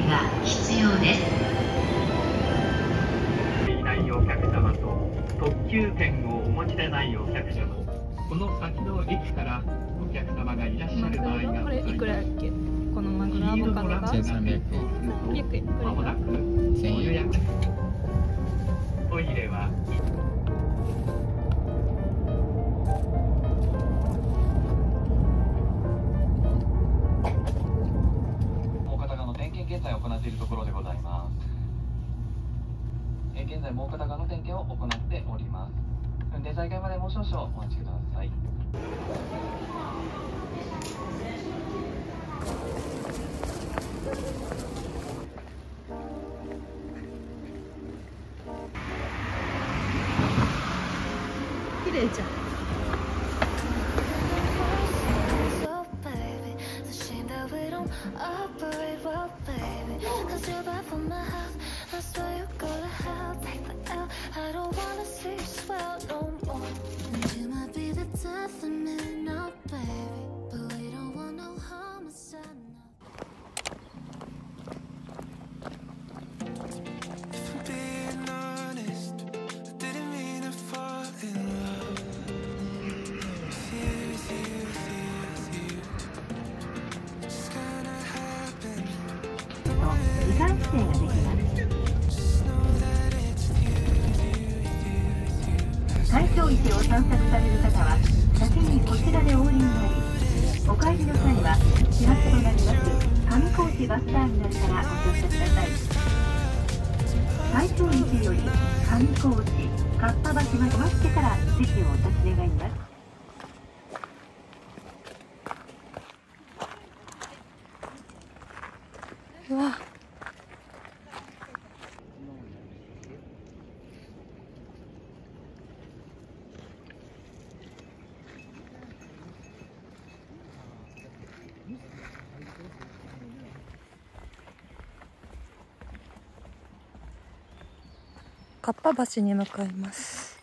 が必要です。いないお客様と特急券をお持ちでないお客様、この先の駅からお客様がいらっしゃる場合がこれいくらやっけ？このマグロアボカドが1300円。まもなくご予約。トイレはもう片側の点検現在行っているところでございます。現在もう片側の点検を行っております。運転再開までもう少々お待ちください。綺麗じゃん。時間指定ができます。海峡市を散策される方は先にこちらでお降りになり、お帰りの際は始発となります上高地バスターミナルからお乗車ください。海峡市より上高地かっぱ橋まで待ってから席をお立ち願います。うわ。かっぱ橋に向かいます。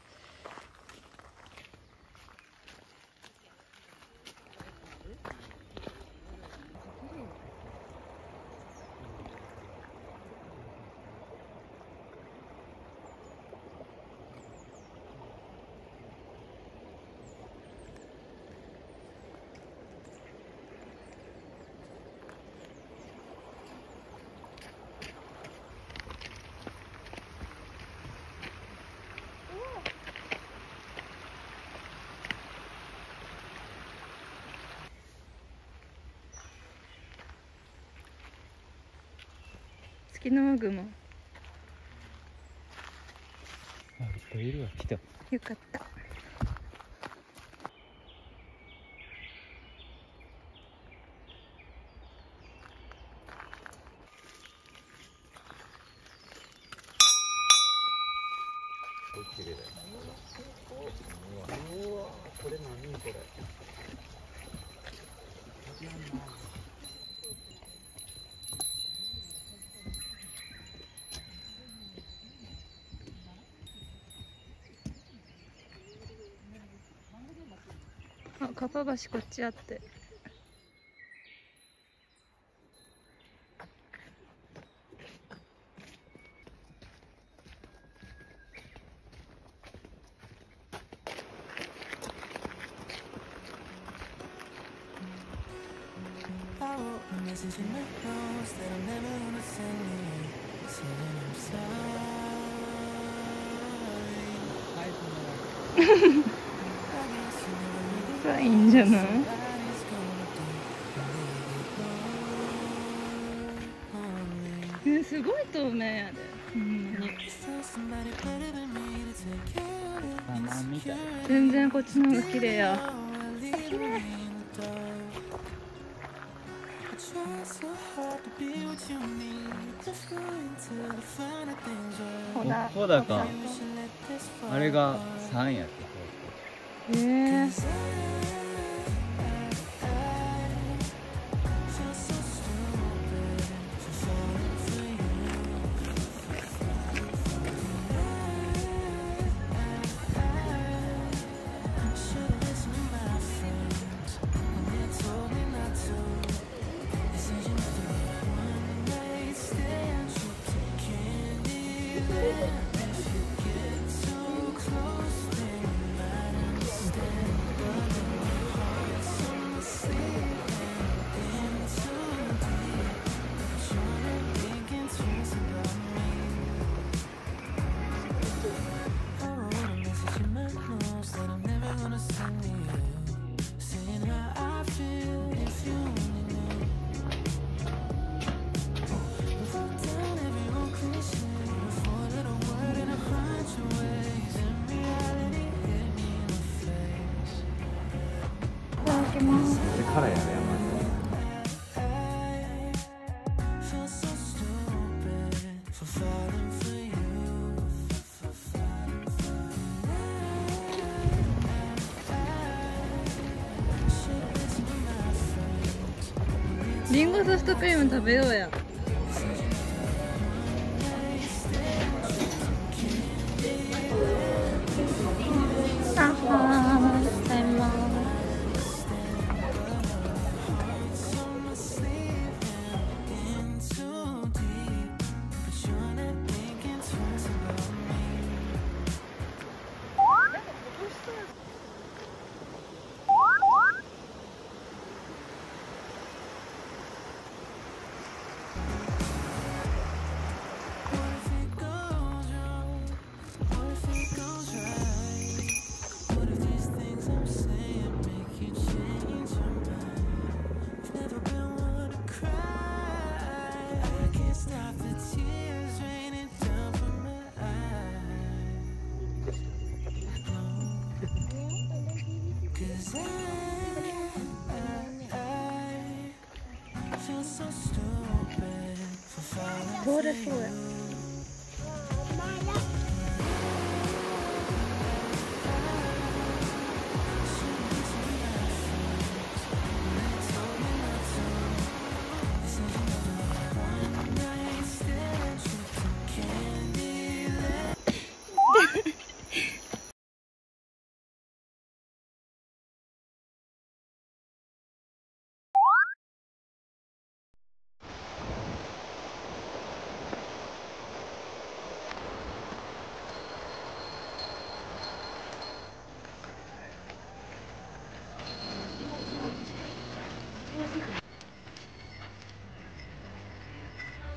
ツキノワグマ。あ、いっぱいいるわ。来た。よかった。綺麗だよ。うわ、これ何これ。あ、かっぱ橋こっちあって。がいいんじゃない？すごい透明やで。全然こっちの方が綺麗や。綺麗。ほだか。あれが3やって。リンゴソフトクリーム食べようや。あはー、ございます。通れそうや。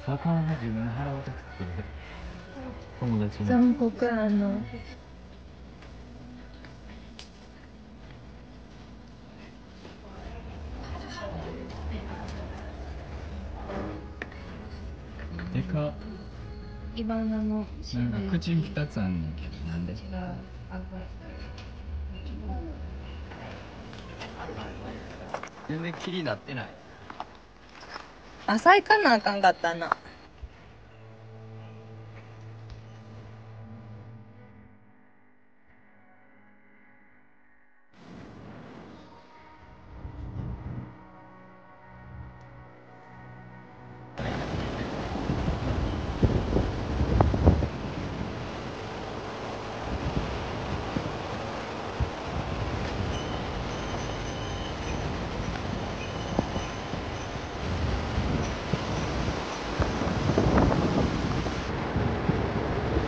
魚が自分で払うとくって友達に残酷でかイバナのなんか口2つあんねんけどなんで全然気になってない。浅いかなあかんかったな。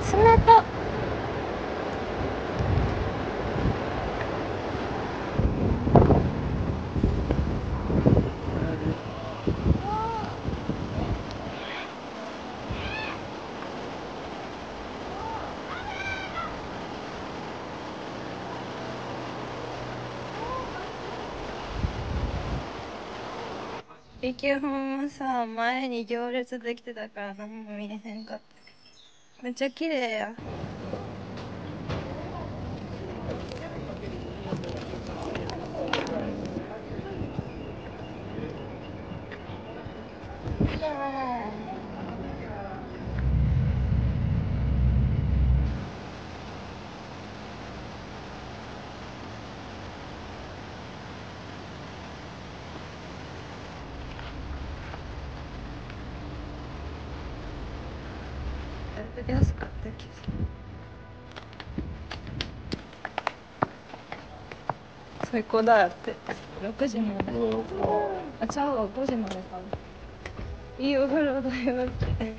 冷たっ。駅本はさ、前に行列できてたから何も見えへんかった。めっちゃ綺麗や。安かった気がする。最高だよって6時まで。あ、ちゃうわ、5時までかな。いいお風呂だよって。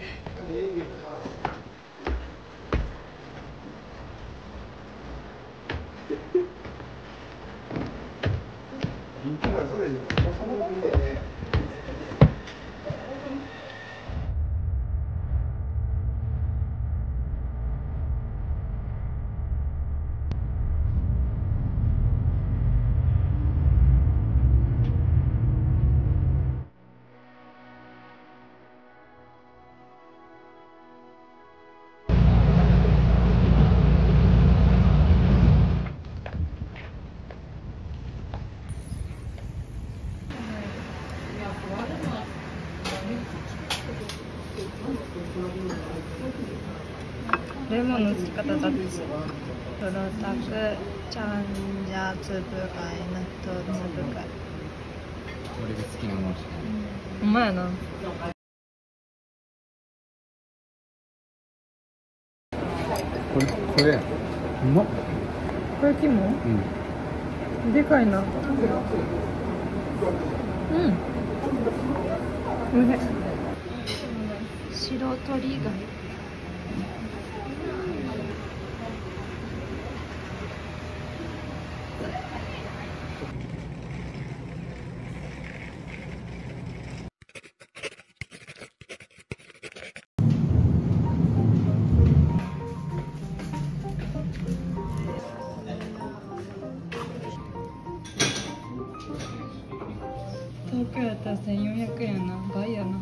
レモンのつき方だって。トロタク、チャンジャ、つぶ貝、納豆つぶ貝。俺が好きなものしかない。ほんまやな。これうまっ。これ肝？うん。でかいな。うん。おいしい。白鳥貝。東京やったら1400円やな。倍やな。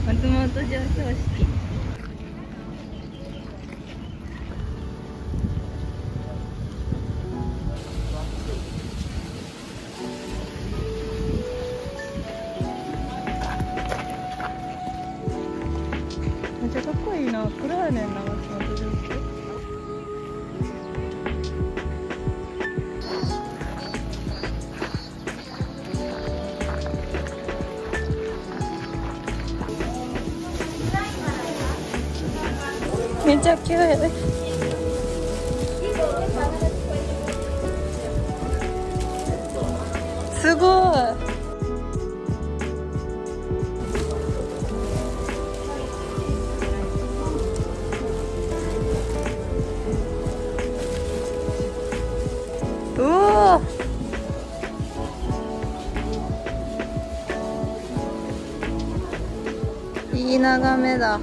松本上昇式。めっちゃかっこいいな。黒やねんな、松本上昇。めっちゃ綺麗。すごい。うわ。いい眺めだ。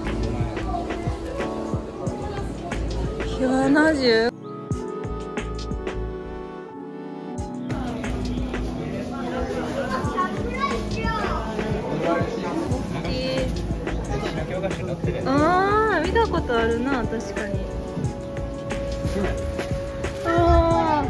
70。ああ、見たことあるな、確かに。ああ。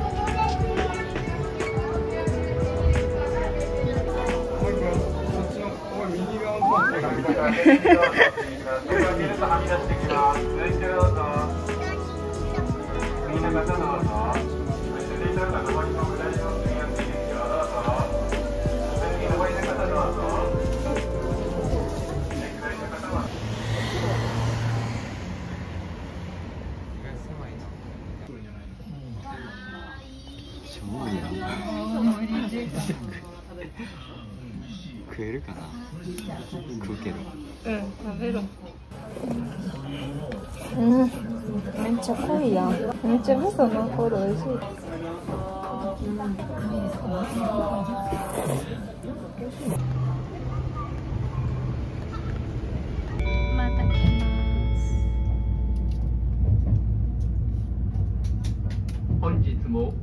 食えるかな。食うけど。うん、食べろ。うん、めっちゃ濃いやん。めっちゃ味噌残る。美味しい。また来ます。本日も